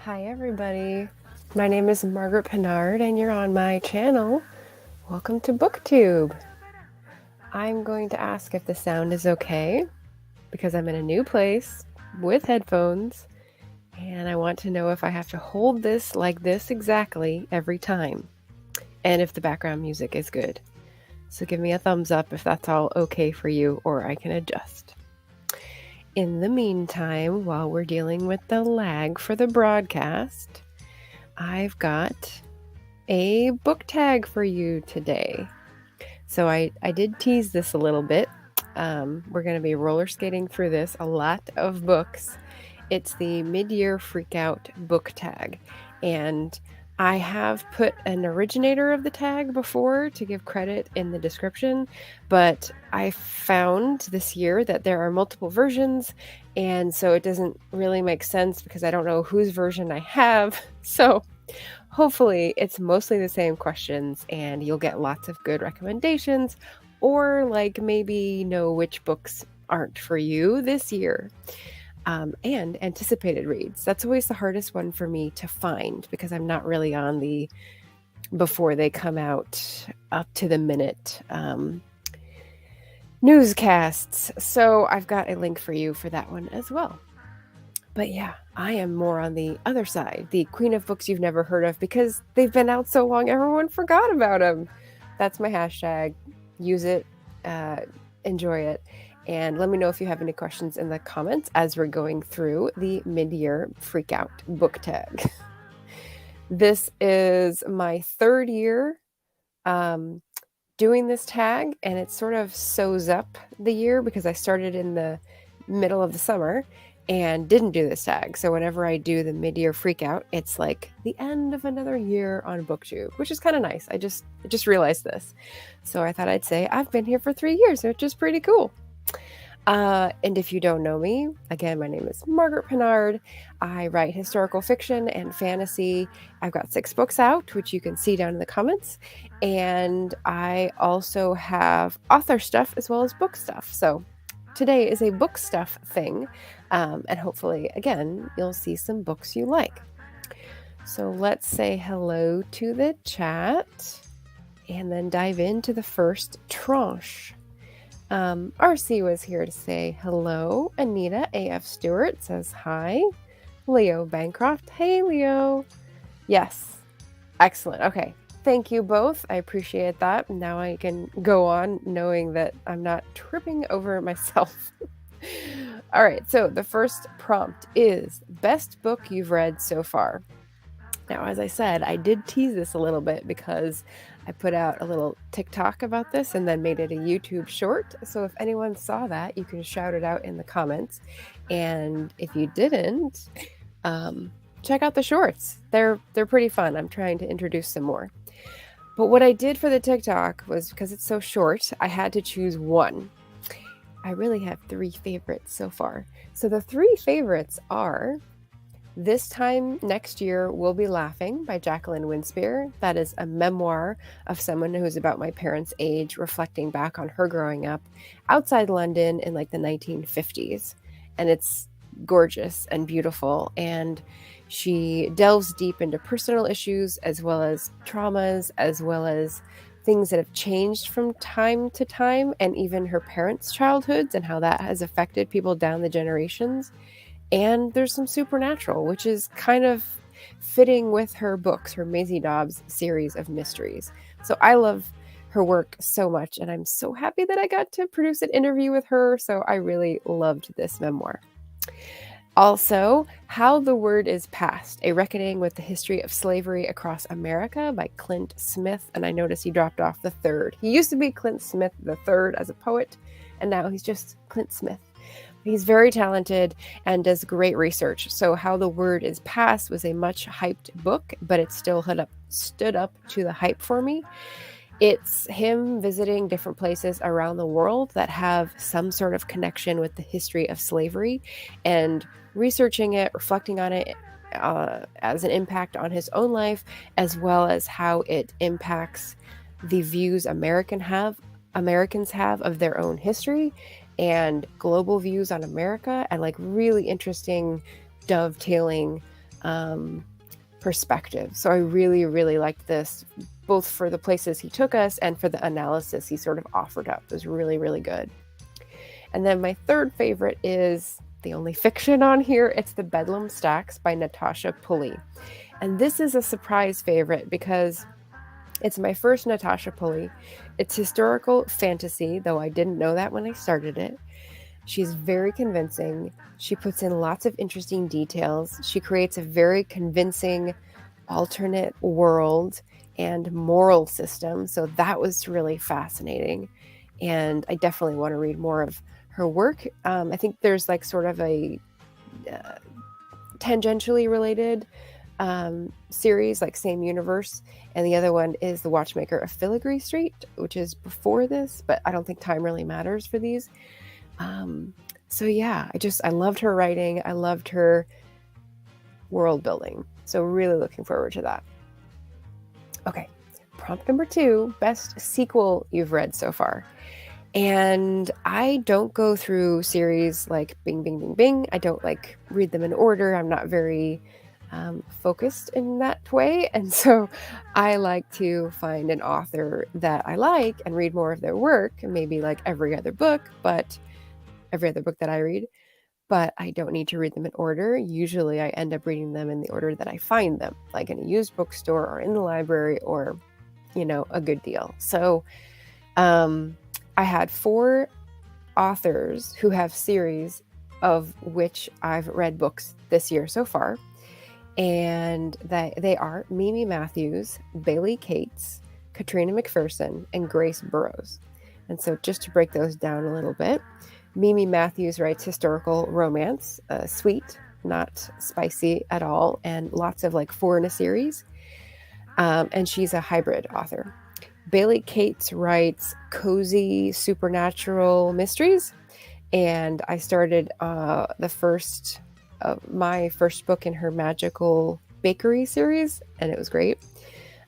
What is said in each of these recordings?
Hi everybody, my name is Margaret and you're on my channel. Welcome to Booktube. I'm going to ask if the sound is okay because I'm in a new place with headphones and I want to know if I have to hold this like this exactly every time and if the background music is good. So give me a thumbs up if that's all okay for you or I can adjust. In the meantime, while we're dealing with the lag for the broadcast, I've got a book tag for you today. So I did tease this a little bit. We're going to be roller skating through this, a lot of books. It's the mid-year freakout book tag. And I have put an originator of the tag before to give credit in the description, but I found this year that there are multiple versions, and so it doesn't really make sense because I don't know whose version I have. So hopefully it's mostly the same questions and you'll get lots of good recommendations or like maybe know which books aren't for you this year. And anticipated reads. That's always the hardest one for me to find because I'm not really on the before they come out up to the minute newscasts. So I've got a link for you for that one as well. But yeah, I am more on the other side, the queen of books you've never heard of because they've been out so long everyone forgot about them. That's my hashtag. Use it, enjoy it. And let me know if you have any questions in the comments as we're going through the mid-year freakout book tag. This is my third year doing this tag, and it sort of sews up the year because I started in the middle of the summer and didn't do this tag. So whenever I do the mid-year freakout, it's like the end of another year on Booktube, which is kind of nice. I just realized this. So I thought I'd say I've been here for 3 years, which is pretty cool. And if you don't know me, again, my name is Margaret Pinard. I write historical fiction and fantasy. I've got 6 books out, which you can see down in the comments. And I also have author stuff as well as book stuff. So today is a book stuff thing. And hopefully, again, you'll see some books you like. So let's say hello to the chat and then dive into the first tranche. RC was here to say hello. Anita A.F. Stewart says hi. Leo Bancroft. Hey, Leo. Yes. Excellent. Okay. Thank you both. I appreciate that. Now I can go on knowing that I'm not tripping over myself. All right. So the first prompt is best book you've read so far. Now, as I said, I did tease this a little bit because I put out a little TikTok about this and then made it a YouTube short. So if anyone saw that, you can shout it out in the comments. And if you didn't, check out the shorts. They're pretty fun. I'm trying to introduce some more. But what I did for the TikTok was, because it's so short, I had to choose one. I really have 3 favorites so far. So the 3 favorites are This Time Next Year We'll Be Laughing by Jacqueline Winspear. That is a memoir of someone who's about my parents' age, reflecting back on her growing up outside London in like the 1950s. And it's gorgeous and beautiful. And she delves deep into personal issues as well as traumas, as well as things that have changed from time to time, and even her parents' childhoods and how that has affected people down the generations. And there's some supernatural, which is kind of fitting with her books, her Maisie Dobbs series of mysteries. So I love her work so much, and I'm so happy that I got to produce an interview with her. So I really loved this memoir. Also, How the Word is Passed, A Reckoning with the History of Slavery Across America by Clint Smith. And I noticed he dropped off the 3rd. He used to be Clint Smith the 3rd as a poet, and now he's just Clint Smith. He's very talented and does great research. So How the Word is Passed was a much hyped book, but it still stood up to the hype for me. It's him visiting different places around the world that have some sort of connection with the history of slavery and researching it, reflecting on it as an impact on his own life, as well as how it impacts the views Americans have of their own history and global views on America, and like really interesting dovetailing perspective. So I really, really liked this, both for the places he took us and for the analysis he sort of offered up. It was really, really good. And then my third favorite is the only fiction on here. It's The Bedlam Stacks by Natasha Pulley. And this is a surprise favorite because it's my first Natasha Pulley. It's historical fantasy, though I didn't know that when I started it. She's very convincing. She puts in lots of interesting details. She creates a very convincing alternate world and moral system. So that was really fascinating. And I definitely want to read more of her work. I think there's like sort of a tangentially related series, like same universe, and the other one is The Watchmaker of Filigree Street, which is before this, but I don't think time really matters for these. So yeah, I loved her writing. I loved her world building. So really looking forward to that. Okay, prompt number 2, best sequel you've read so far. And I don't go through series like bing, bing, bing, bing. I don't like read them in order. I'm not very focused in that way. And so I like to find an author that I like and read more of their work, maybe like every other book that I read, but I don't need to read them in order. Usually I end up reading them in the order that I find them, like in a used bookstore or in the library or, a good deal. So I had 4 authors who have series of which I've read books this year so far. And they are Mimi Matthews, Bailey Cates, Katrina McPherson, and Grace Burrows. And so just to break those down a little bit, Mimi Matthews writes historical romance, sweet, not spicy at all, and lots of like 4 in a series. And she's a hybrid author. Bailey Cates writes cozy supernatural mysteries. And I started my first book in her magical bakery series, and it was great.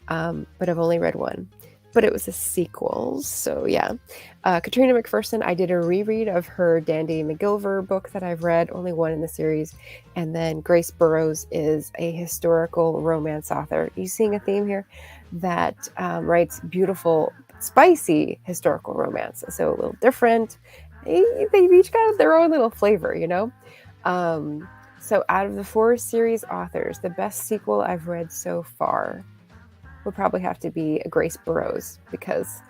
But I've only read 1. But it was a sequel, so yeah. Katrina McPherson, I did a reread of her Dandy McGilver book that I've read, only 1 in the series. And then Grace Burrows is a historical romance author. You seeing a theme here? That writes beautiful, spicy historical romance. So a little different. They've each got their own little flavor, So out of the 4 series authors, the best sequel I've read so far would probably have to be a Grace Burrows, because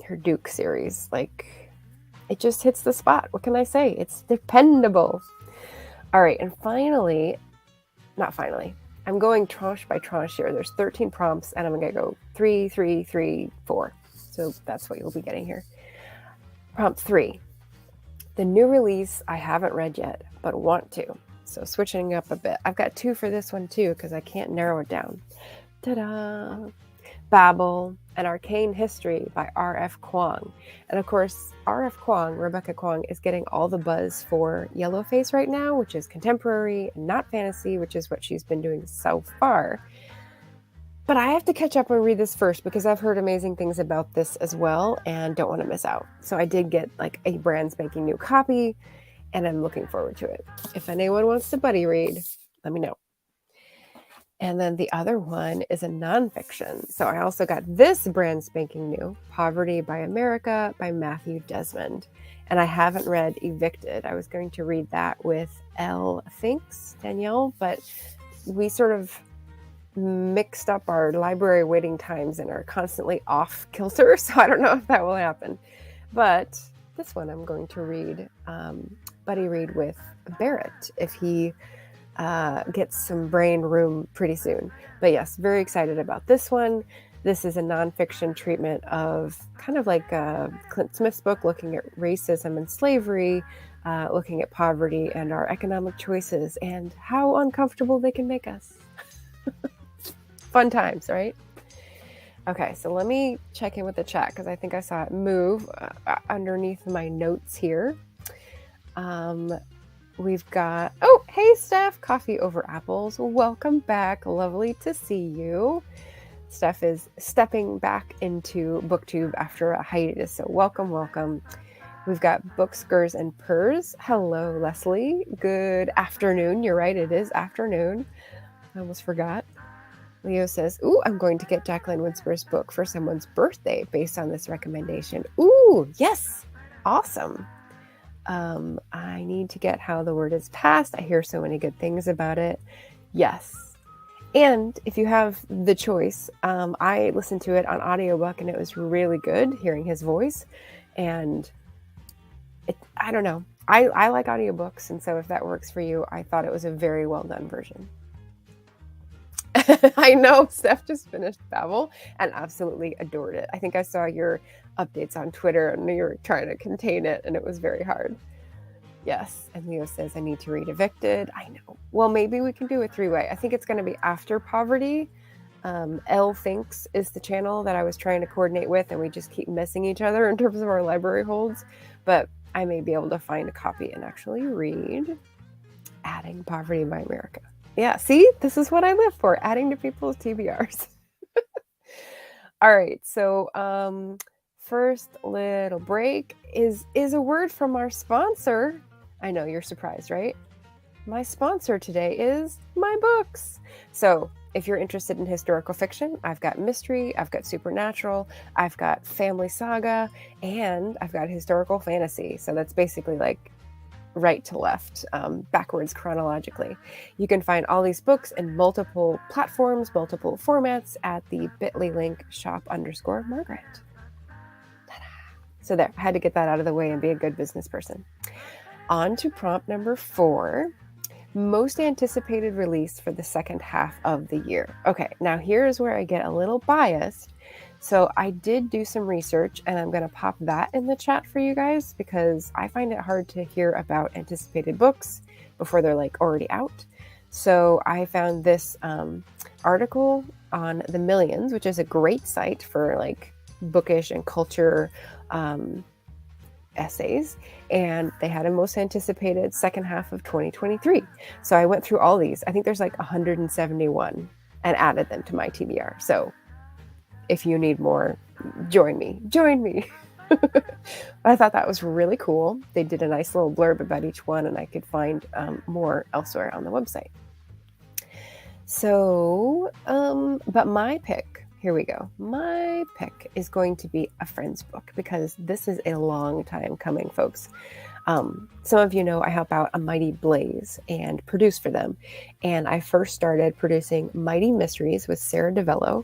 her Duke series, it just hits the spot. What can I say? It's dependable. All right, and I'm going tranche by tranche here. There's 13 prompts, and I'm going to go 3, 3, 3, 4. So that's what you'll be getting here. Prompt 3. The new release I haven't read yet, but want to. So switching up a bit. I've got 2 for this one too, because I can't narrow it down. Ta-da! Babel, An Arcane History by R.F. Kuang. And of course, Rebecca Kuang, is getting all the buzz for Yellowface right now, which is contemporary and not fantasy, which is what she's been doing so far. But I have to catch up and read this first, because I've heard amazing things about this as well and don't want to miss out. So I did get a brand spanking new copy, and I'm looking forward to it. If anyone wants to buddy read, let me know. And then the other one is a nonfiction. So I also got this brand spanking new, Poverty by America by Matthew Desmond. And I haven't read Evicted. I was going to read that with Danielle, but we sort of mixed up our library waiting times and are constantly off kilter. So I don't know if that will happen. But this one I'm going to read, buddy read with Barrett if he gets some brain room pretty soon. But yes, very excited about this one. This is a nonfiction treatment of kind of like Clint Smith's book, looking at racism and slavery, looking at poverty and our economic choices and how uncomfortable they can make us. Fun times, right? Okay, so let me check in with the chat, because I think I saw it move underneath my notes here. We've got, hey Steph, Coffee Over Apples. Welcome back. Lovely to see you. Steph is stepping back into Booktube after a hiatus, so welcome. We've got Books, Gers, and Purrs. Hello, Leslie. Good afternoon. You're right, it is afternoon. I almost forgot. Leo says, ooh, I'm going to get Jacqueline Winsper's book for someone's birthday based on this recommendation. Ooh, yes. Awesome. I need to get How the Word is Passed. I hear so many good things about it. Yes. And if you have the choice, I listened to it on audiobook and it was really good hearing his voice. And I don't know. I like audiobooks. And so if that works for you, I thought it was a very well done version. I know Steph just finished Babel and absolutely adored it. I think I saw your updates on Twitter and you were trying to contain it and it was very hard. Yes. And Leo says, I need to read Evicted. I know. Well, maybe we can do a 3-way. I think it's going to be after Poverty. Elle Thinks is the channel that I was trying to coordinate with, and we just keep missing each other in terms of our library holds. But I may be able to find a copy and actually read Adding Poverty by America. Yeah, see, this is what I live for, adding to people's TBRs. All right, so first little break is a word from our sponsor. I know you're surprised, right? My sponsor today is My Books. So if you're interested in historical fiction, I've got mystery, I've got supernatural, I've got family saga, and I've got historical fantasy. So that's basically like right to left, backwards chronologically. You can find all these books in multiple platforms, multiple formats at the bit.ly link shop_Margaret. Ta-da. So there, I had to get that out of the way and be a good business person. On to prompt number 4. Most anticipated release for the second half of the year. Okay, now here's where I get a little biased. So I did do some research and I'm going to pop that in the chat for you guys because I find it hard to hear about anticipated books before they're like already out. So I found this article on The Millions, which is a great site for like bookish and culture essays, and they had a most anticipated second half of 2023. So I went through all these. I think there's like 171 and added them to my TBR. So if you need more, join me. I thought that was really cool. They did a nice little blurb about each one, and I could find more elsewhere on the website. So, but my pick, here we go. My pick is going to be a friend's book because this is a long time coming, folks. Some of you know I help out A Mighty Blaze and produce for them. And I first started producing Mighty Mysteries with Sarah DeVello.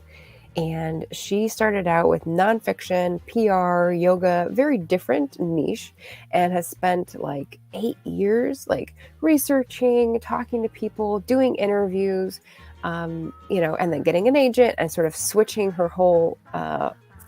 And she started out with nonfiction, PR, yoga, very different niche, and has spent like 8 years like researching, talking to people, doing interviews, and then getting an agent and sort of switching her whole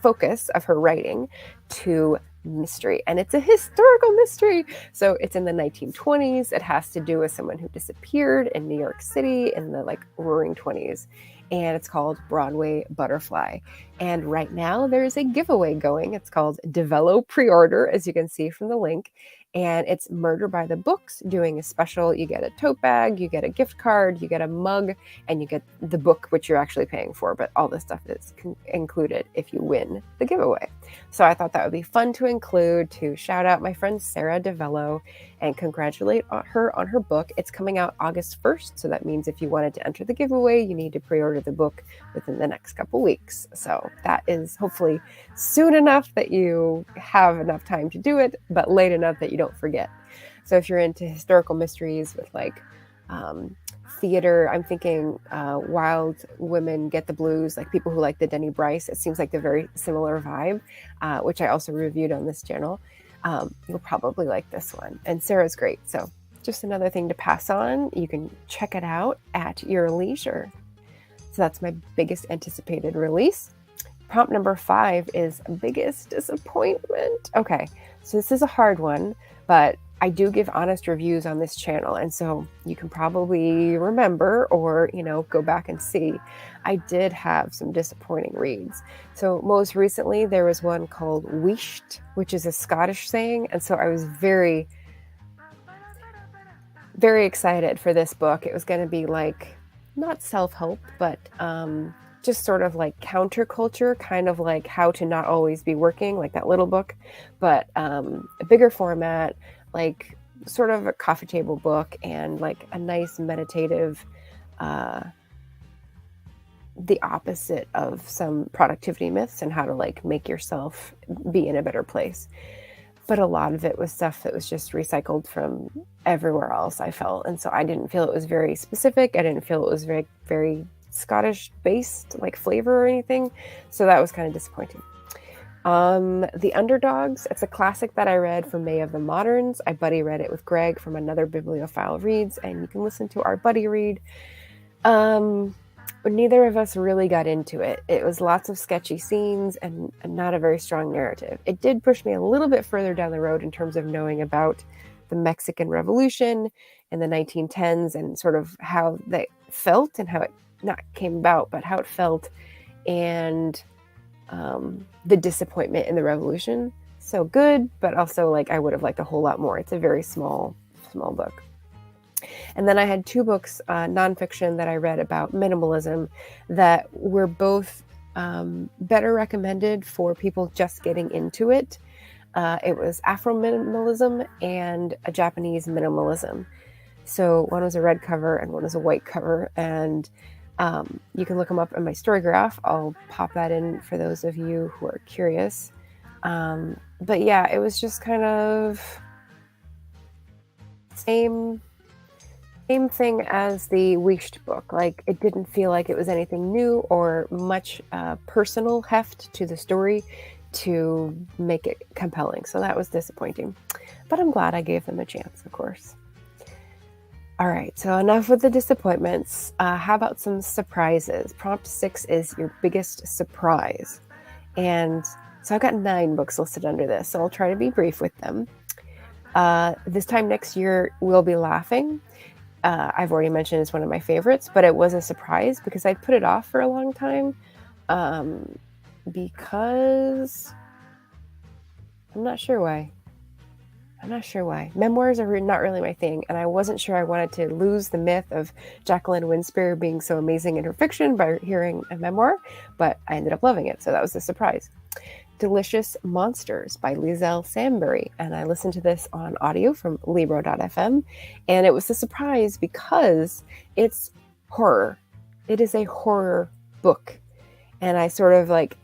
focus of her writing to mystery. And it's a historical mystery. So it's in the 1920s. It has to do with someone who disappeared in New York City in the like roaring 20s. And it's called Broadway Butterfly. And right now there's a giveaway going. It's called DeVello Pre-Order, as you can see from the link. And it's Murder by the Books doing a special. You get a tote bag, you get a gift card, you get a mug, and you get the book, which you're actually paying for. But all this stuff is included if you win the giveaway. So I thought that would be fun to include, to shout out my friend Sarah DeVello and congratulate her on her book. It's coming out August 1st. So that means if you wanted to enter the giveaway, you need to pre-order the book within the next couple weeks. So that is hopefully soon enough that you have enough time to do it, but late enough that you don't forget. So if you're into historical mysteries with like theater, I'm thinking Wild Women Get the Blues, like people who like the Denny Bryce. It seems like a very similar vibe, which I also reviewed on this channel. You'll probably like this one. And Sarah's great. So just another thing to pass on. You can check it out at your leisure. So that's my biggest anticipated release. Prompt number 5 is biggest disappointment. Okay, so this is a hard one, but I do give honest reviews on this channel. And so you can probably remember or, go back and see. I did have some disappointing reads. So most recently there was one called Wisht, which is a Scottish saying. And so I was very, very excited for this book. It was going to be like, not self-help, but just sort of like counterculture, kind of like How to Not Always Be Working, like that little book, but a bigger format, like sort of a coffee table book, and like a nice meditative, the opposite of some productivity myths and how to like make yourself be in a better place. But a lot of it was stuff that was just recycled from everywhere else, I felt. And so I didn't feel it was very specific. I didn't feel it was very, very Scottish based like flavor or anything. So that was kind of disappointing. The Underdogs, it's a classic that I read for May of the Moderns. I buddy read it with Greg from Another Bibliophile Reads, and you can listen to our buddy read. Neither of us really got into it. It was lots of sketchy scenes and not a very strong narrative. It did push me a little bit further down the road in terms of knowing about the Mexican Revolution in the 1910s and sort of how they felt and how it not came about, but how it felt, and the disappointment in the revolution. So good, but also like I would have liked a whole lot more. It's a very small book. And then I had 2 books, nonfiction, that I read about minimalism that were both better recommended for people just getting into it. It was Afro minimalism and a Japanese minimalism. So one was a red cover and one was a white cover. And you can look them up in my story graph. I'll pop that in for those of you who are curious. But yeah, it was just kind of same thing as the Wished book. Like, it didn't feel like it was anything new or much personal heft to the story to make it compelling. So that was disappointing. But I'm glad I gave them a chance, of course. All right, so enough with the disappointments. How about some surprises? Prompt 6 is your biggest surprise. And so I've got 9 books listed under this, so I'll try to be brief with them. This time next year, We'll Be Laughing. I've already mentioned it's one of my favorites, but it was a surprise because I put it off for a long time because I'm not sure why. Memoirs are not really my thing, and I wasn't sure I wanted to lose the myth of Jacqueline Winspear being so amazing in her fiction by hearing a memoir, but I ended up loving it, so that was a surprise. Delicious Monsters by Liesl Sambury, and I listened to this on audio from Libro.fm, and it was a surprise because it's horror. It is a horror book, and I sort of like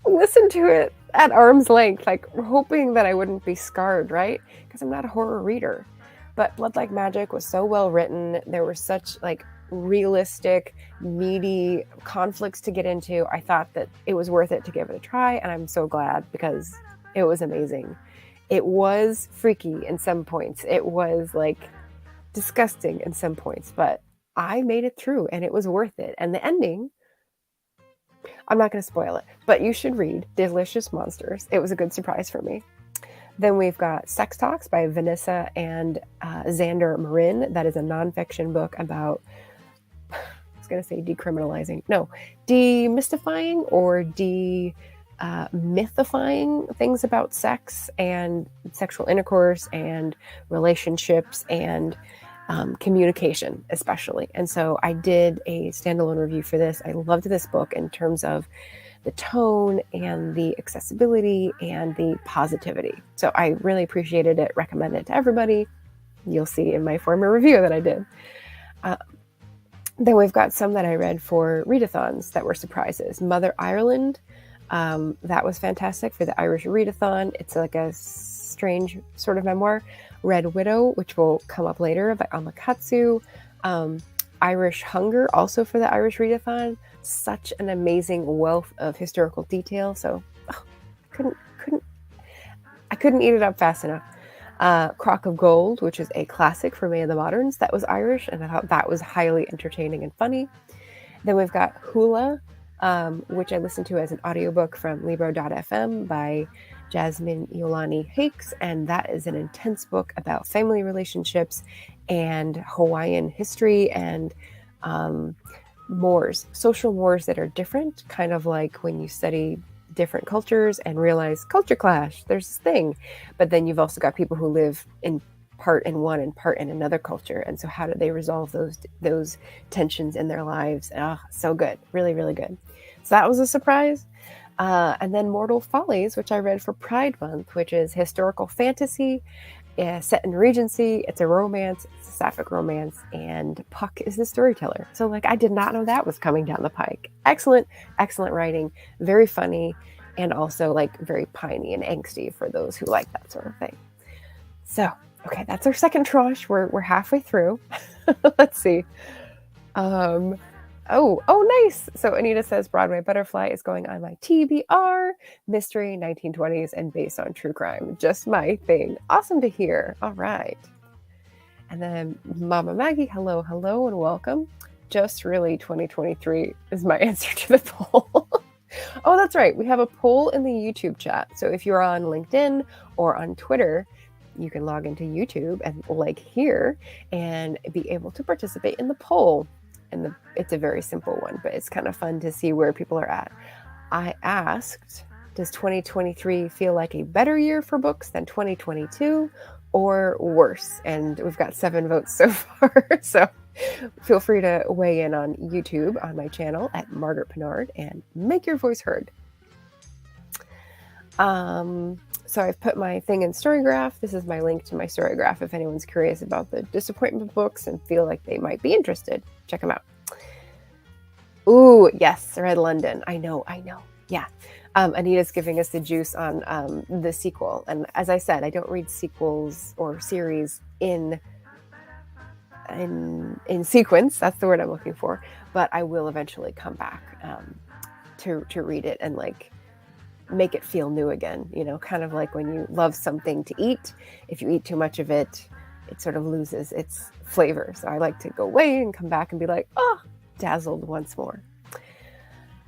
listened to it at arm's length, like hoping that I wouldn't be scarred, right? Because I'm not a horror reader. But Blood Like Magic was so well written. There were such like realistic, meaty conflicts to get into. I thought that it was worth it to give it a try, and I'm so glad because it was amazing. It was freaky in some points. It was like disgusting in some points, but I made it through and it was worth it. And the ending, I'm not going to spoil it, but you should read Delicious Monsters. It was a good surprise for me. Then we've got Sex Talks by Vanessa and Xander Marin. That is a nonfiction book about, I was going to say decriminalizing. No, demystifying or mythifying things about sex and sexual intercourse and relationships and communication, especially. And so I did a standalone review for this. I loved this book in terms of the tone and the accessibility and the positivity. So I really appreciated it, recommend it to everybody. You'll see in my former review that I did. Then we've got some that I read for readathons that were surprises. Mother Ireland, that was fantastic for the Irish readathon. It's like a strange sort of memoir. Red Widow, which will come up later, by Amakatsu. Irish Hunger, also for the Irish readathon. Such an amazing wealth of historical detail. So I couldn't eat it up fast enough. Crock of Gold, which is a classic for May of the Moderns. That was Irish, and I thought that was highly entertaining and funny. Then we've got Hula, which I listened to as an audiobook from Libro.fm by Jasmine Iolani Hakes, and that is an intense book about family relationships and Hawaiian history and mores, social mores that are different, kind of like when you study different cultures and realize culture clash, there's this thing. But then you've also got people who live in part in one and part in another culture. And so how do they resolve those tensions in their lives? Oh, so good. Really, really good. So that was a surprise. And then Mortal Follies, which I read for Pride Month, which is historical fantasy set in Regency. It's a romance, it's a sapphic romance, and Puck is the storyteller. So like, I did not know that was coming down the pike. Excellent, excellent writing, very funny, and also like very piney and angsty for those who like that sort of thing. So, okay, that's our second tranche. We're halfway through. Let's see. Oh, nice. So Anita says Broadway Butterfly is going on my TBR, mystery, 1920s, and based on true crime. Just my thing. Awesome to hear. All right. And then Mama Maggie, hello, and welcome. Just really 2023 is my answer to the poll. Oh, that's right. We have a poll in the YouTube chat. So if you're on LinkedIn or on Twitter, you can log into YouTube and like here and be able to participate in the poll. And it's a very simple one, but it's kind of fun to see where people are at. I asked, does 2023 feel like a better year for books than 2022 or worse? And we've got 7 votes so far. So feel free to weigh in on YouTube on my channel at Margaret Pinard and make your voice heard. So I've put my thing in Storygraph. This is my link to my Storygraph if anyone's curious about the disappointment books and feel like they might be interested. Check them out. Ooh, yes, Red London. I know. Yeah. Anita's giving us the juice on the sequel. And as I said, I don't read sequels or series in sequence. That's the word I'm looking for. But I will eventually come back to read it and like make it feel new again, you know, kind of like when you love something to eat. If you eat too much of it, it sort of loses its flavor. So I like to go away and come back and be like, oh, dazzled once more.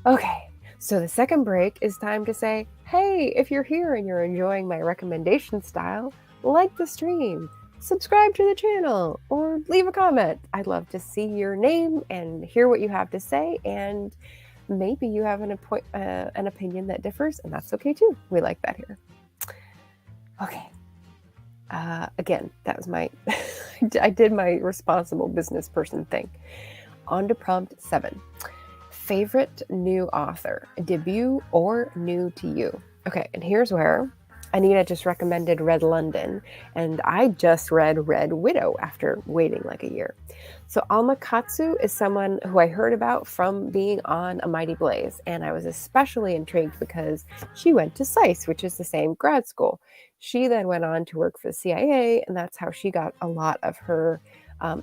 Okay, so the second break is time to say, hey, if you're here and you're enjoying my recommendation style, like the stream, subscribe to the channel, or leave a comment. I'd love to see your name and hear what you have to say, and maybe you have an opinion that differs, and that's okay too. We like that here. Okay. Again, that was my, I did my responsible business person thing. On to prompt 7. Favorite new author, debut or new to you? Okay, and here's where Anita just recommended Red London, and I just read Red Widow after waiting like a year. So Alma Katsu is someone who I heard about from being on A Mighty Blaze, and I was especially intrigued because she went to SAIS, which is the same grad school. She then went on to work for the CIA, and that's how she got a lot of her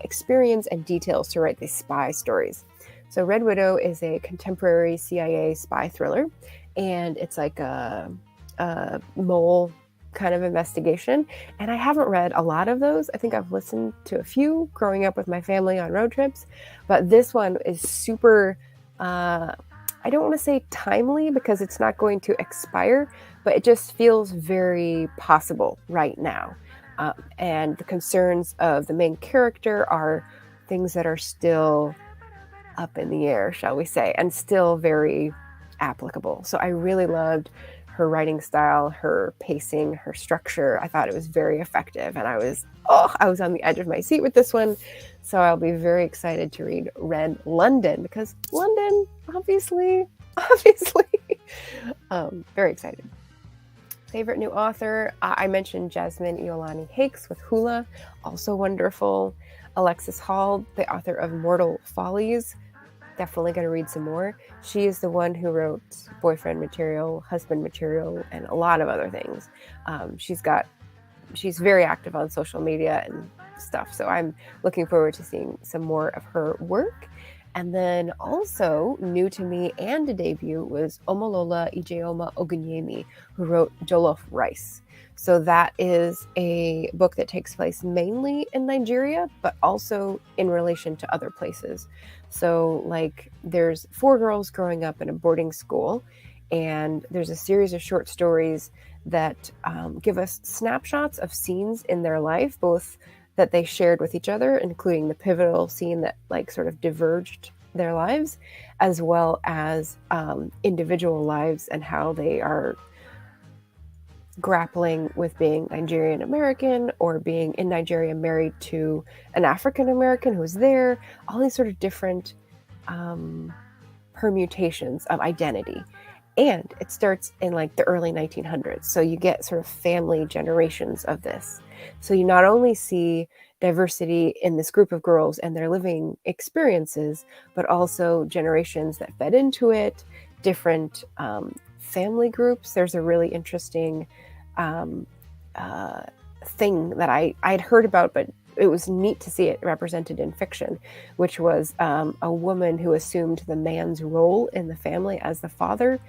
experience and details to write these spy stories. So Red Widow is a contemporary CIA spy thriller, and it's like a mole kind of investigation. And I haven't read a lot of those. I think I've listened to a few growing up with my family on road trips, but this one is super, I don't want to say timely because it's not going to expire, but it just feels very possible right now. And the concerns of the main character are things that are still up in the air, shall we say, and still very applicable. So I really loved her writing style, her pacing, her structure. I thought it was very effective, and I was on the edge of my seat with this one. So I'll be very excited to read Red London because London, obviously, very excited. Favorite new author, I mentioned Jasmine Iolani Hakes with Hula, also wonderful. Alexis Hall, the author of Mortal Follies, definitely going to read some more. She is the one who wrote Boyfriend Material, Husband Material, and a lot of other things. She's very active on social media and stuff, so I'm looking forward to seeing some more of her work. And then also new to me and a debut was Omolola Ijeoma Ogunyemi, who wrote Jollof Rice. So that is a book that takes place mainly in Nigeria, but also in relation to other places. So like there's 4 girls growing up in a boarding school, and there's a series of short stories that give us snapshots of scenes in their life, both that they shared with each other, including the pivotal scene that like sort of diverged their lives, as well as individual lives and how they are grappling with being Nigerian American or being in Nigeria married to an African American who was there, all these sort of different permutations of identity. And it starts in like the early 1900s. So you get sort of family generations of this. So you not only see diversity in this group of girls and their living experiences, but also generations that fed into it, different family groups. There's a really interesting thing that I'd heard about, but it was neat to see it represented in fiction, which was a woman who assumed the man's role in the family as the father,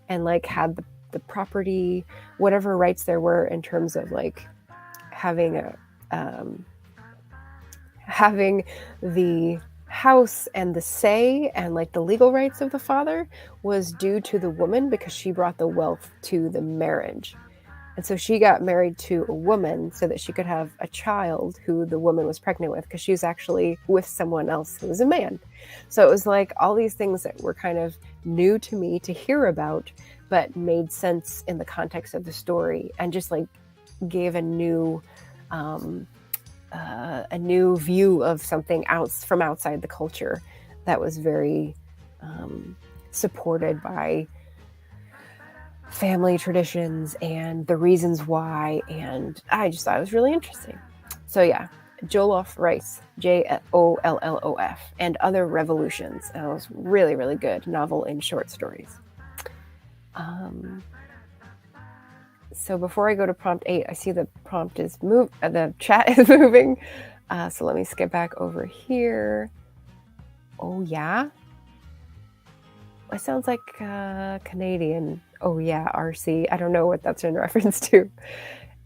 and like had the property, whatever rights there were in terms of like having the house and the say and like the legal rights of the father was due to the woman because she brought the wealth to the marriage. And so she got married to a woman so that she could have a child who the woman was pregnant with, because she was actually with someone else who was a man. So it was like all these things that were kind of new to me to hear about, but made sense in the context of the story and just like gave a new view of something from outside the culture that was very supported by family traditions and the reasons why, and I just thought it was really interesting. So yeah, Jollof Rice, Jollof, and Other Revolutions. And it was really, really good novel in short stories. So before I go to prompt 8, I see the prompt is the chat is moving. So let me skip back over here. Oh yeah. It sounds like Canadian. Oh yeah, RC. I don't know what that's in reference to.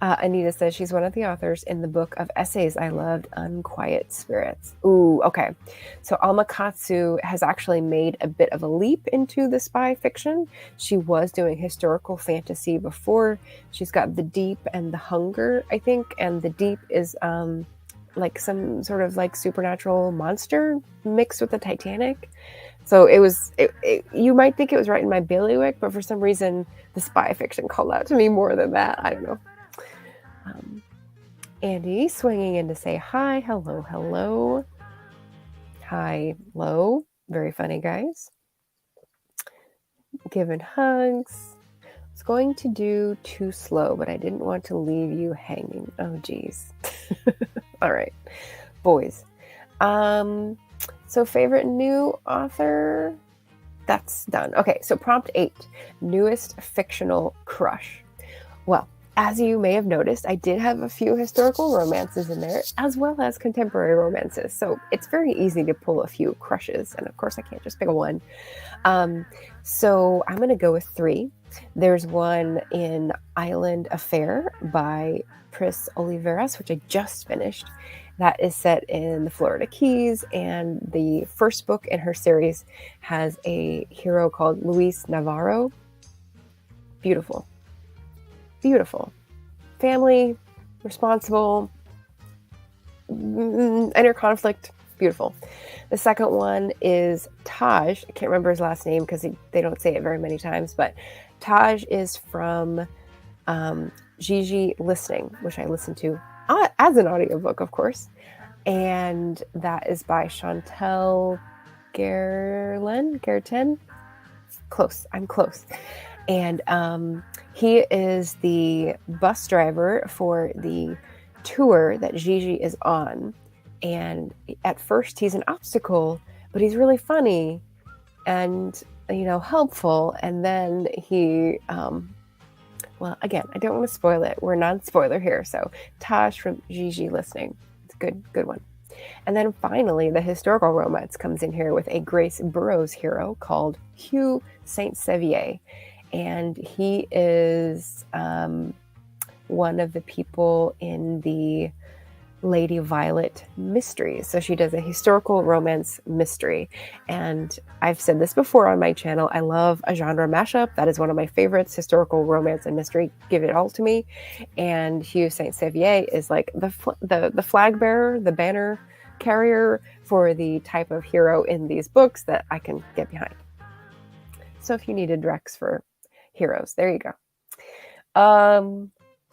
Anita says she's one of the authors in the book of essays I loved, Unquiet Spirits. Ooh, okay. So Alma Katsu has actually made a bit of a leap into the spy fiction. She was doing historical fantasy before. She's got The Deep and The Hunger, I think. And The Deep is like some sort of like supernatural monster mixed with the Titanic. So you might think it was right in my bailiwick, but for some reason the spy fiction called out to me more than that. I don't know. Andy swinging in to say hi. Hello. Hi, low. Very funny, guys. Giving hugs. I was going to do Too Slow, but I didn't want to leave you hanging. Oh, geez. All right, boys. So favorite new author? That's done. Okay, so prompt 8, newest fictional crush. Well, as you may have noticed, I did have a few historical romances in there, as well as contemporary romances. So it's very easy to pull a few crushes. And of course, I can't just pick one. So I'm going to go with 3. There's one in Island Affair by Pris Oliveras, which I just finished. That is set in the Florida Keys. And the first book in her series has a hero called Luis Navarro. Beautiful. Family, responsible, inner conflict, beautiful. The second one is Taj. I can't remember his last name because they don't say it very many times, but Taj is from Gigi Listening, which I listened to as an audiobook, of course. And that is by Chantel Guertin. I'm close. And he is the bus driver for the tour that Gigi is on. And at first he's an obstacle, but he's really funny and, helpful. And then he, well, again, I don't want to spoil it. We're non-spoiler here. So Taj from Gigi Listening. It's a good one. And then finally, the historical romance comes in here with a Grace Burroughs hero called Hugh Saint Sevier. And he is one of the people in the Lady Violet mysteries. So she does a historical romance mystery. And I've said this before on my channel. I love a genre mashup. That is one of my favorites, historical romance and mystery. Give it all to me. And Hugh Saint Sevier is like the flag bearer, the banner carrier for the type of hero in these books that I can get behind. So if you needed Rex for heroes, there you go.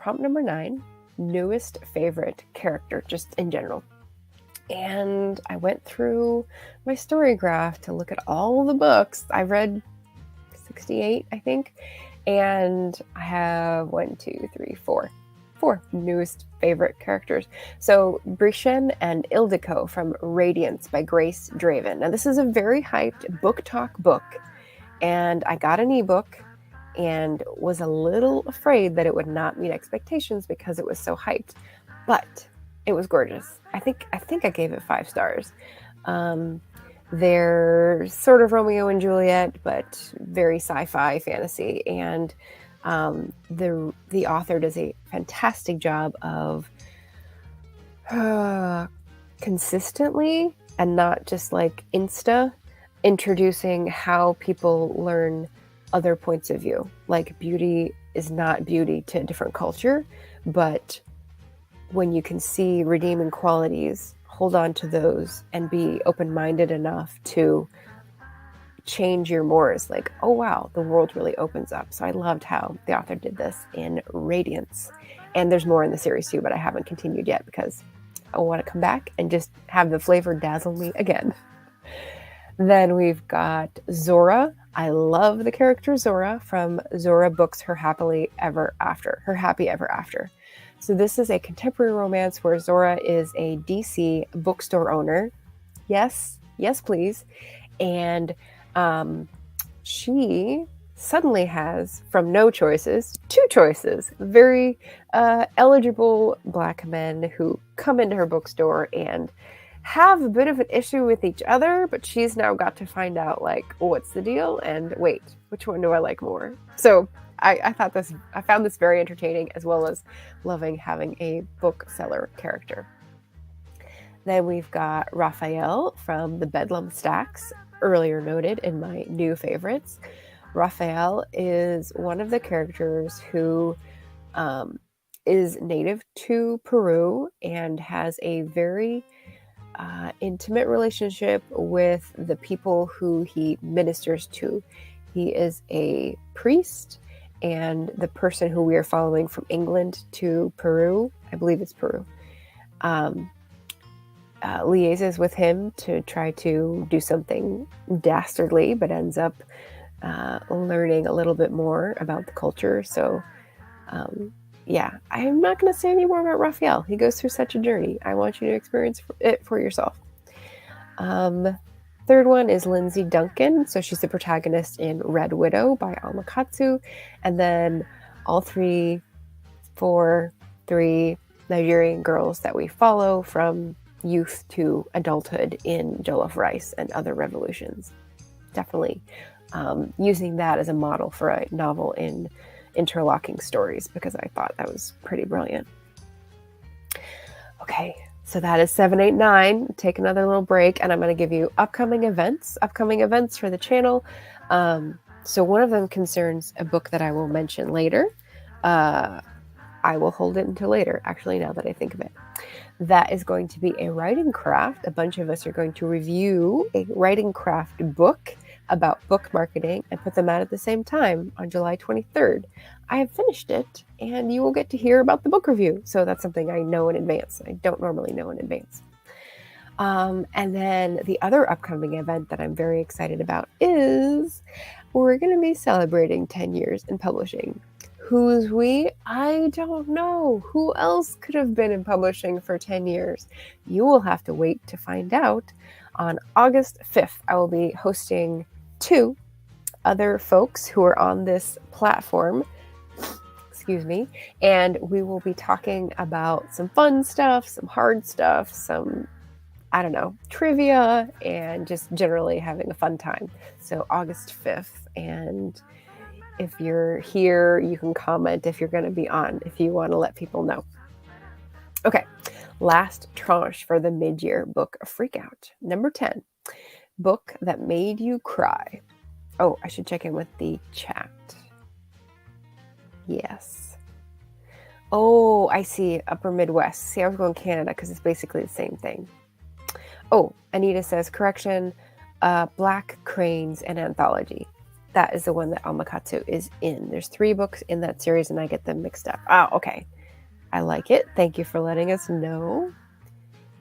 prompt number 9, newest favorite character, just in general. And I went through my story graph to look at all the books. I read 68, I think. And I have 4 newest favorite characters. So Brishen and Ildiko from Radiance by Grace Draven. Now this is a very hyped book talk book, and I got an ebook and was a little afraid that it would not meet expectations because it was so hyped, but it was gorgeous. I think I gave it 5 stars. They're sort of Romeo and Juliet, but very sci-fi fantasy, and the author does a fantastic job of consistently, and not just like introducing how people learn other points of view. Like, beauty is not beauty to a different culture, but when you can see redeeming qualities, hold on to those and be open-minded enough to change your mores. Like, oh wow, the world really opens up. So I loved how the author did this in Radiance. And there's more in the series too, but I haven't continued yet because I want to come back and just have the flavor dazzle me again. Then we've got Zora. I love the character Zora from Zora Books' Her Happy Ever After. So this is a contemporary romance where Zora is a DC bookstore owner. Yes, please. And she suddenly has, from no choices, 2 choices. Very eligible Black men who come into her bookstore and have a bit of an issue with each other, but she's now got to find out, like, what's the deal? And wait, which one do I like more? So I found this very entertaining, as well as loving having a bookseller character. Then we've got Raphael from the Bedlam Stacks, earlier noted in my new favorites. Raphael is one of the characters who is native to Peru and has a very intimate relationship with the people who he ministers to. He is a priest, and the person who we are following from England to Peru, I believe it's Peru, liaises with him to try to do something dastardly, but ends up learning a little bit more about the culture. So yeah, I'm not going to say any more about Raphael. He goes through such a journey. I want you to experience it for yourself. Third one is Lindsay Duncan. So she's the protagonist in Red Widow by Alma Katsu. And then all 3 Nigerian girls that we follow from youth to adulthood in Jollof Rice and other revolutions. Definitely using that as a model for a novel in interlocking stories, because I thought that was pretty brilliant. Okay, so that is 7, 8, 9. Take another little break, and I'm going to give you upcoming events for the channel. So one of them concerns a book that I will mention later. I will hold it until later, actually, now that I think of it. That is going to be a writing craft. A bunch of us are going to review a writing craft book about book marketing and put them out at the same time on July 23rd. I have finished it, and you will get to hear about the book review. So that's something I know in advance. I don't normally know in advance. And then the other upcoming event that I'm very excited about is we're going to be celebrating 10 years in publishing. Who's we? I don't know. Who else could have been in publishing for 10 years? You will have to wait to find out. On August 5th, I will be hosting 2 other folks who are on this platform. Excuse me. And we will be talking about some fun stuff, some hard stuff, some, I don't know, trivia, and just generally having a fun time. So August 5th. And if you're here, you can comment if you're going to be on, if you want to let people know. Okay, last tranche for the mid-year book freakout. Number 10, book that made you cry. Oh, I should check in with the chat. Yes. Oh, I see. Upper Midwest. See, I was going Canada because it's basically the same thing. Oh, Anita says, correction, Black Cranes and Anthology. That is the one that Alma Katsu is in. There's 3 books in that series, and I get them mixed up. Oh, okay. I like it. Thank you for letting us know.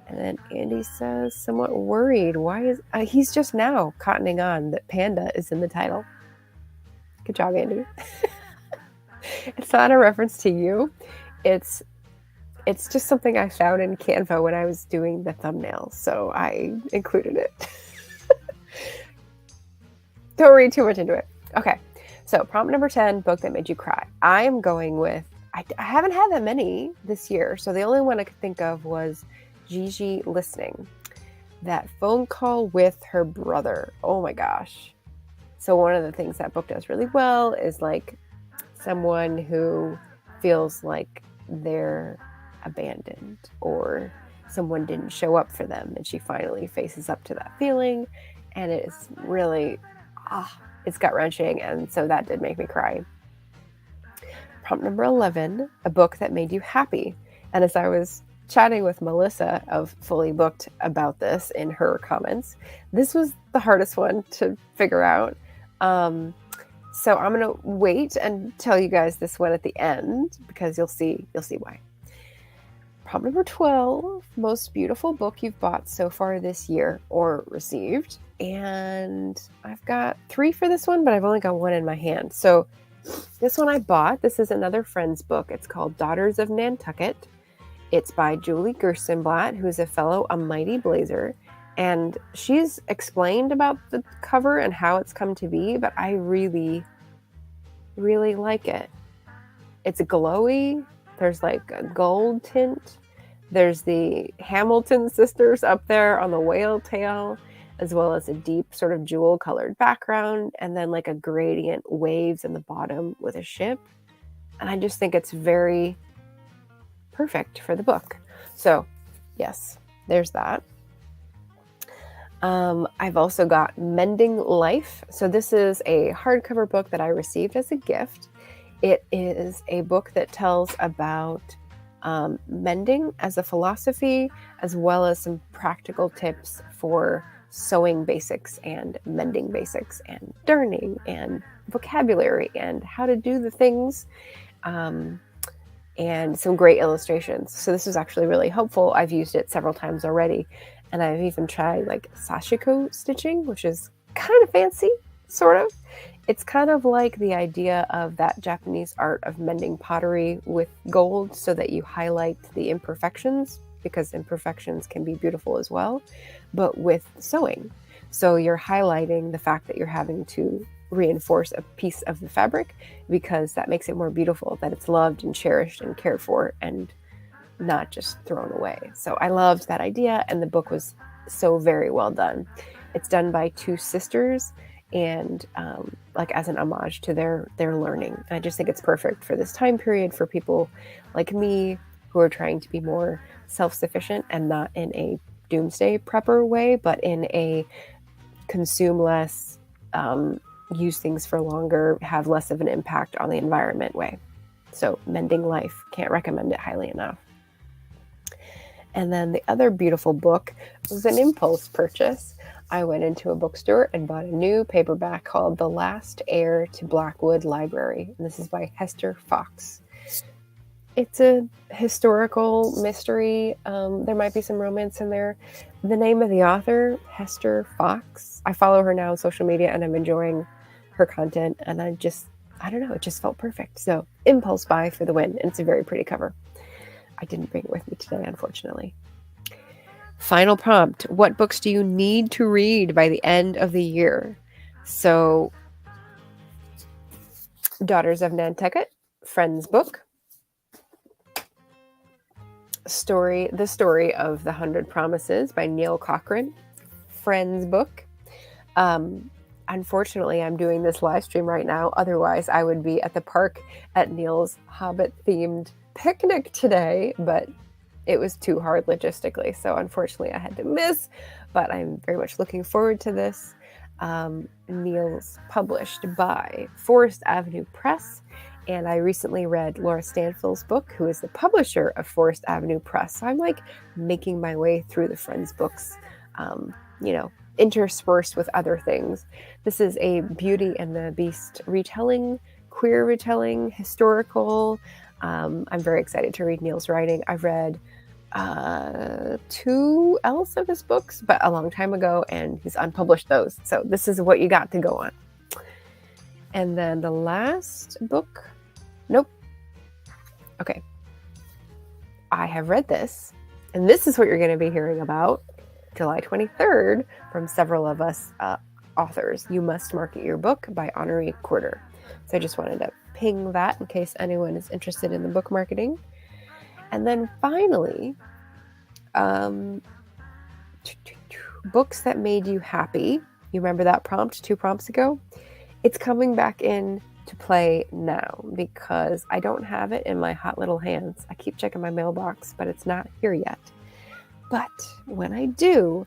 And then Andy says, somewhat worried. Why is he's just now cottoning on that panda is in the title. Good job, Andy. It's not a reference to you. It's just something I found in Canva when I was doing the thumbnail, so I included it. Don't read too much into it. Okay, so prompt number 10, book that made you cry. I am going with, I haven't had that many this year, so the only one I could think of was Gigi Listening. That phone call with her brother. Oh my gosh. So one of the things that book does really well is like someone who feels like they're abandoned or someone didn't show up for them, and she finally faces up to that feeling, and it is really it's gut-wrenching, and so that did make me cry. Prompt number 11, a book that made you happy. And as I was chatting with Melissa of Fully Booked about this in her comments, this was the hardest one to figure out. So I'm going to wait and tell you guys this one at the end because you'll see why. Prompt number 12, most beautiful book you've bought so far this year or received. And I've got 3 for this one, but I've only got 1 in my hand. So this one I bought. This is another friend's book. It's called Daughters of Nantucket. It's by Julie Gerstenblatt, who's a fellow A Mighty Blazer. And she's explained about the cover and how it's come to be, but I really, really like it. It's glowy. There's like a gold tint. There's the Hamilton sisters up there on the whale tail, as well as a deep sort of jewel colored background, and then like a gradient waves in the bottom with a ship. And I just think it's very perfect for the book. So yes, there's that. I've also got Mending Life. So this is a hardcover book that I received as a gift. It is a book that tells about mending as a philosophy, as well as some practical tips for sewing basics and mending basics and darning and vocabulary and how to do the things, and some great illustrations. So this is actually really helpful. I've used it several times already, and I've even tried like sashiko stitching, which is kind of fancy, sort of. It's kind of like the idea of that Japanese art of mending pottery with gold so that you highlight the imperfections, because imperfections can be beautiful as well, but with sewing. So you're highlighting the fact that you're having to reinforce a piece of the fabric because that makes it more beautiful, that it's loved and cherished and cared for and not just thrown away. So I loved that idea, and the book was so very well done. It's done by 2 sisters, and like as an homage to their learning. And I just think it's perfect for this time period for people like me who are trying to be more self-sufficient, and not in a doomsday prepper way, but in a consume less, use things for longer, have less of an impact on the environment way. So Mending Life, can't recommend it highly enough. And then the other beautiful book was an impulse purchase. I went into a bookstore and bought a new paperback called The Last Heir to Blackwood Library. And this is by Hester Fox. It's a historical mystery. There might be some romance in there. The name of the author, Hester Fox. I follow her now on social media, and I'm enjoying her content. And I don't know, it just felt perfect. So impulse buy for the win. And it's a very pretty cover. I didn't bring it with me today, unfortunately. Final prompt. What books do you need to read by the end of the year? So, Daughters of Nantucket, Friend's book. The Story of the 100 Promises by Neil Cochran, Friend's book. Unfortunately, I'm doing this live stream right now. Otherwise, I would be at the park at Neil's Hobbit-themed picnic today, but it was too hard logistically, so unfortunately I had to miss, but I'm very much looking forward to this. Neil's published by Forest Avenue Press, and I recently read Laura Stanfield's book, who is the publisher of Forest Avenue Press, so I'm like making my way through the Friends books, interspersed with other things. This is a Beauty and the Beast retelling, queer retelling, historical, I'm very excited to read Neil's writing. I've read 2 else of his books, but a long time ago, and he's unpublished those. So this is what you got to go on. And then the last book, nope. Okay. I have read this, and this is what you're going to be hearing about July 23rd from several of us authors. You Must Market Your Book by Honorée Corder. So I just wanted to ping that in case anyone is interested in the book marketing. And then finally, books that made you happy. You remember that prompt 2 prompts ago? It's coming back in to play now because I don't have it in my hot little hands. I keep checking my mailbox, but it's not here yet. But when I do,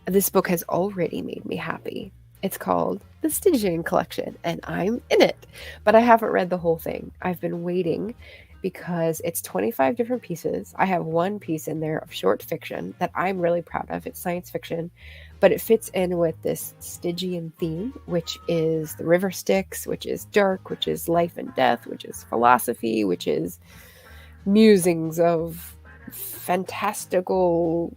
this book has already made me happy. It's called The Stygian Collection, and I'm in it. But I haven't read the whole thing. I've been waiting because it's 25 different pieces. I have one piece in there of short fiction that I'm really proud of. It's science fiction, but it fits in with this Stygian theme, which is the river Styx, which is dark, which is life and death, which is philosophy, which is musings of fantastical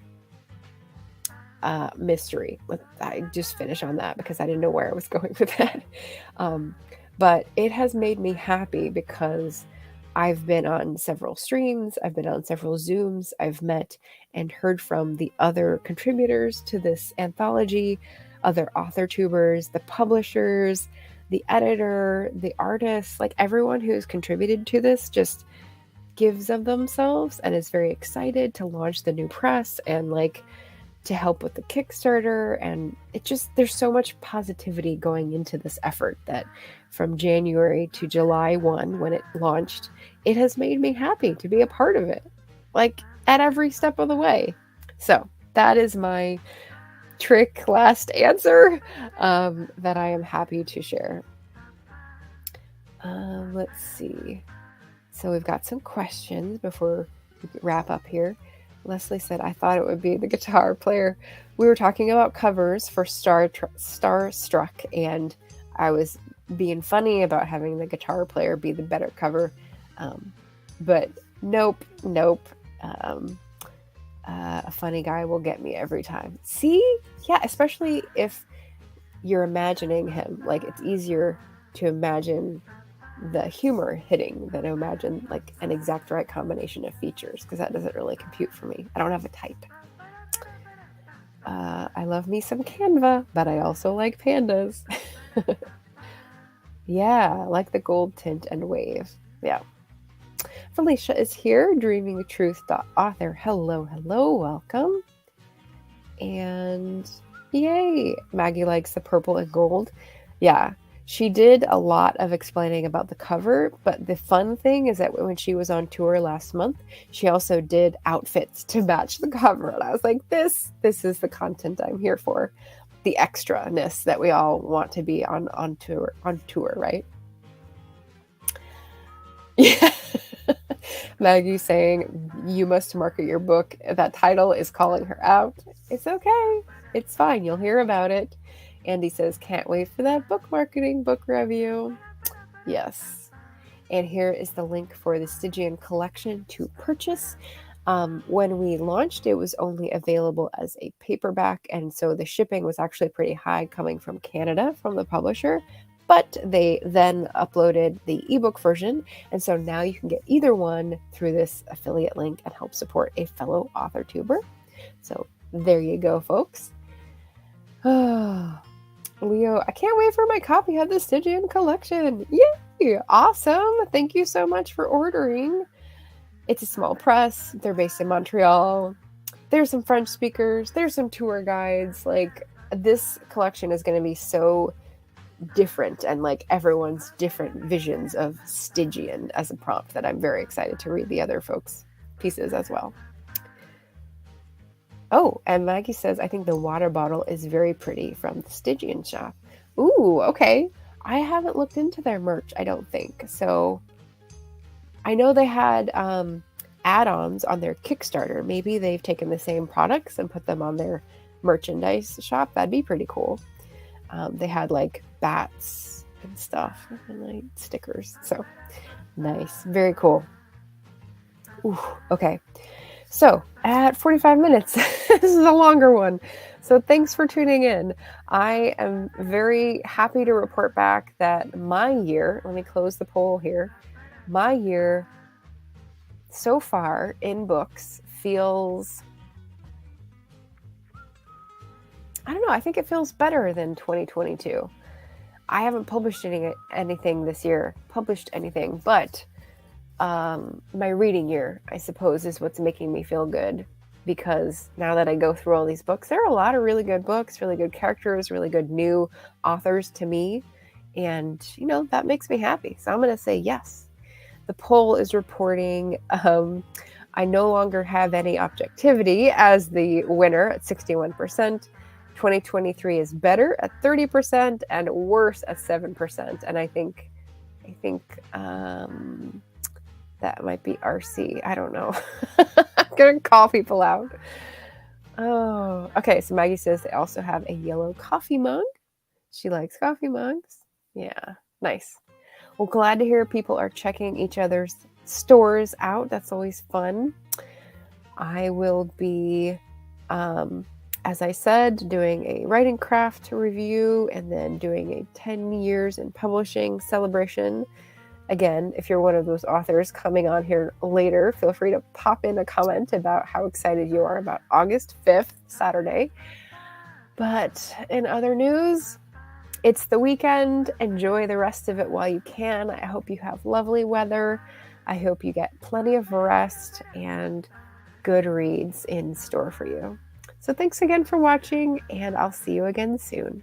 mystery. I just finished on that because I didn't know where I was going with that. But it has made me happy because I've been on several streams, I've been on several Zooms, I've met and heard from the other contributors to this anthology, other author tubers, the publishers, the editor, the artists, like everyone who's contributed to this just gives of themselves and is very excited to launch the new press and like to help with the Kickstarter. And it just, there's so much positivity going into this effort that from January to July 1, when it launched, it has made me happy to be a part of it, like at every step of the way. So that is my trick last answer that I am happy to share. Let's see. So we've got some questions before we wrap up here. Leslie said, I thought it would be the guitar player. We were talking about covers for Starstruck, and I was being funny about having the guitar player be the better cover. But nope. A funny guy will get me every time. See? Yeah, especially if you're imagining him. Like, it's easier to imagine the humor hitting than imagine like an exact right combination of features, because that doesn't really compute for me. I don't have a type. I love me some Canva, but I also like pandas. Yeah, like the gold tint and wave. Yeah. Felicia is here, dreamingtruth.author. Hello, welcome. And yay, Maggie likes the purple and gold. Yeah. She did a lot of explaining about the cover, but the fun thing is that when she was on tour last month, she also did outfits to match the cover. And I was like, this is the content I'm here for. The extra-ness that we all want to be on tour, right? Yeah. Maggie saying, you must market your book. That title is calling her out. It's okay. It's fine. You'll hear about it. Andy says, can't wait for that book marketing book review. Yes. And here is the link for the Stygian collection to purchase. When we launched, it was only available as a paperback, and so the shipping was actually pretty high coming from Canada from the publisher, but they then uploaded the ebook version, and so now you can get either one through this affiliate link and help support a fellow author tuber. So there you go, folks. Leo, I can't wait for my copy of the Stygian collection. Yay! Awesome! Thank you so much for ordering. It's a small press. They're based in Montreal. There's some French speakers. There's some tour guides. Like, this collection is going to be so different and like everyone's different visions of Stygian as a prompt that I'm very excited to read the other folks' pieces as well. Oh, and Maggie says, I think the water bottle is very pretty from the Stygian shop. Ooh, okay. I haven't looked into their merch, I don't think. So I know they had add-ons on their Kickstarter. Maybe they've taken the same products and put them on their merchandise shop. That'd be pretty cool. They had like bats and stuff and like stickers. So Nice. Very cool. Ooh, okay. So at 45 minutes, this is a longer one. So thanks for tuning in. I am very happy to report back that my year, let me close the poll here. My year so far in books feels, I don't know, I think it feels better than 2022. I haven't published anything this year, but my reading year, I suppose, is what's making me feel good, because now that I go through all these books, there are a lot of really good books, really good characters, really good new authors to me. And, that makes me happy. So I'm going to say yes. The poll is reporting I no longer have any objectivity as the winner at 61%. 2023 is better at 30% and worse at 7%. And I think that might be RC. I don't know. I'm going to call people out. Oh, okay. So Maggie says they also have a yellow coffee mug. She likes coffee mugs. Yeah, nice. Well, glad to hear people are checking each other's stores out. That's always fun. I will be, as I said, doing a writing craft review and then doing a 10 years in publishing celebration. Again, if you're one of those authors coming on here later, feel free to pop in a comment about how excited you are about August 5th, Saturday. But in other news, it's the weekend. Enjoy the rest of it while you can. I hope you have lovely weather. I hope you get plenty of rest and good reads in store for you. So thanks again for watching, and I'll see you again soon.